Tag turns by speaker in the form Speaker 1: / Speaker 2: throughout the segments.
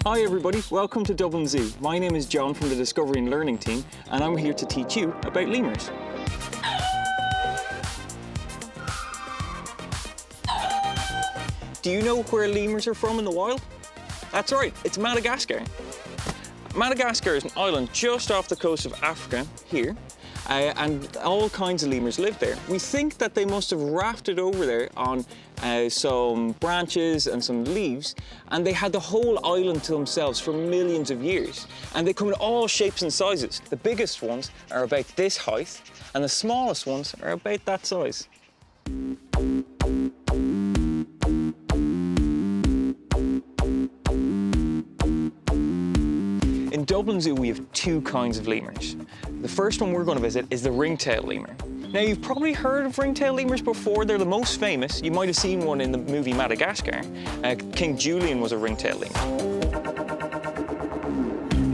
Speaker 1: Hi everybody, welcome to Dublin Zoo. My name is John from the Discovery and Learning team, and I'm here to teach you about lemurs. Do you know where lemurs are from in the wild? That's right, it's Madagascar. Madagascar is an island just off the coast of Africa, here, and all kinds of lemurs live there. We think that they must have rafted over there on some branches and some leaves, and they had the whole island to themselves for millions of years. And they come in all shapes and sizes. The biggest ones are about this height, and the smallest ones are about that size. In Dublin Zoo, we have two kinds of lemurs. The first one we're going to visit is the Ringtail Lemur. Now, you've probably heard of ringtail lemurs before. They're the most famous. You might have seen one in the movie Madagascar. King Julian was a ringtail lemur.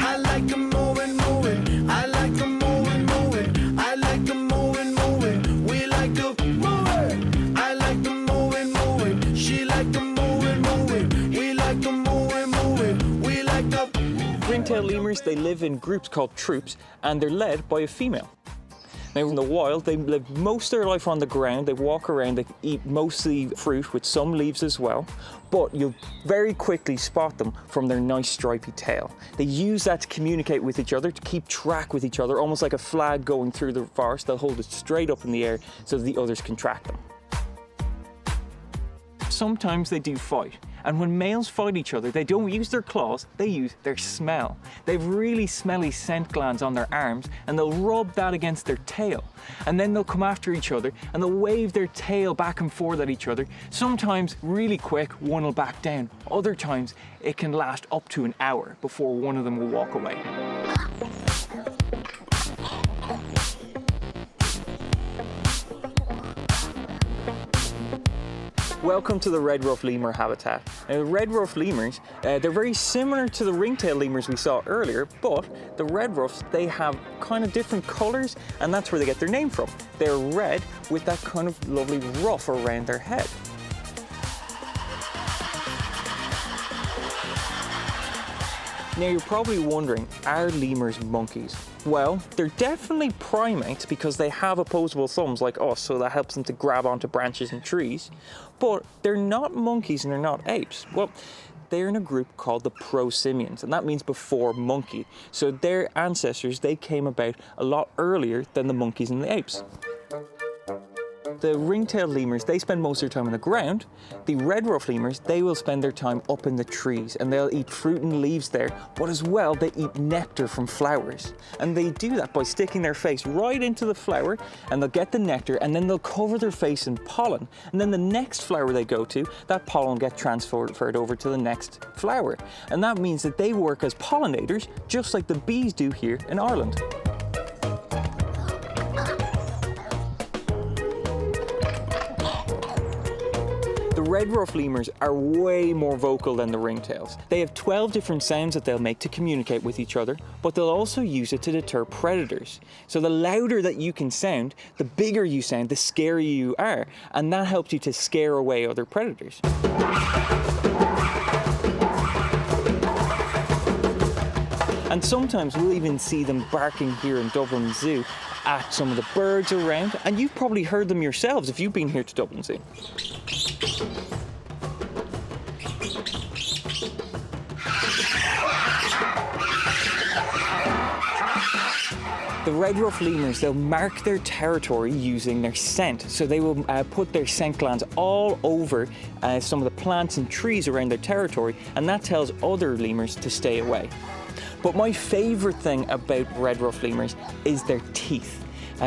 Speaker 2: I like them moving, moving. I like them moving, moving. I like them moving, moving. We like to moving. I like them moving, moving. She like them moving, moving. We like them moving, moving. We like the
Speaker 1: Ringtail lemurs, they live in groups called troops, and they're led by a female. Now, in the wild, they live most of their life on the ground. They walk around, they eat mostly fruit with some leaves as well, but you'll very quickly spot them from their nice stripy tail. They use that to communicate with each other, to keep track with each other, almost like a flag going through the forest. They'll hold it straight up in the air so that the others can track them. Sometimes they do fight, and when males fight each other, they don't use their claws, they use their smell. They have really smelly scent glands on their arms, and they'll rub that against their tail. And then they'll come after each other, and they'll wave their tail back and forth at each other. Sometimes, really quick, one will back down. Other times, it can last up to an hour before one of them will walk away. Welcome to the red ruff lemur habitat. Now, the red ruff lemurs, they're very similar to the ringtail lemurs we saw earlier, but the red ruffs, they have kind of different colors, and that's where they get their name from. They're red with that kind of lovely ruff around their head. Now, you're probably wondering, are lemurs monkeys? Well, they're definitely primates because they have opposable thumbs like us, so that helps them to grab onto branches and trees. But they're not monkeys and they're not apes. Well, they're in a group called the prosimians, and that means before monkey. So their ancestors, they came about a lot earlier than the monkeys and the apes. The ringtail lemurs, they spend most of their time on the ground. The red ruff lemurs, they will spend their time up in the trees, and they'll eat fruit and leaves there, but as well, they eat nectar from flowers. And they do that by sticking their face right into the flower, and they'll get the nectar, and then they'll cover their face in pollen. And then the next flower they go to, that pollen will get transferred over to the next flower. And that means that they work as pollinators, just like the bees do here in Ireland. The red ruff lemurs are way more vocal than the ringtails. They have 12 different sounds that they'll make to communicate with each other, but they'll also use it to deter predators. So the louder that you can sound, the bigger you sound, the scarier you are, and that helps you to scare away other predators. And sometimes we'll even see them barking here in Dublin Zoo at some of the birds around, and you've probably heard them yourselves if you've been here to Dublin Zoo. The red ruff lemurs, they'll mark their territory using their scent. So they will put their scent glands all over some of the plants and trees around their territory, and that tells other lemurs to stay away. But my favorite thing about red ruff lemurs is their teeth.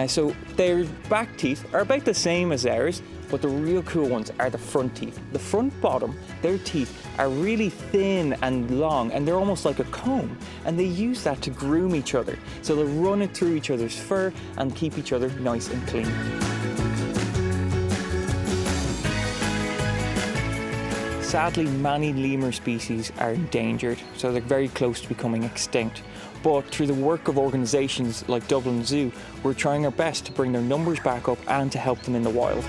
Speaker 1: So their back teeth are about the same as ours, but the real cool ones are the front teeth. The front bottom, their teeth are really thin and long, and they're almost like a comb, and they use that to groom each other. So they'll run it through each other's fur and keep each other nice and clean. Sadly, many lemur species are endangered, so they're very close to becoming extinct. But through the work of organisations like Dublin Zoo, we're trying our best to bring their numbers back up and to help them in the wild.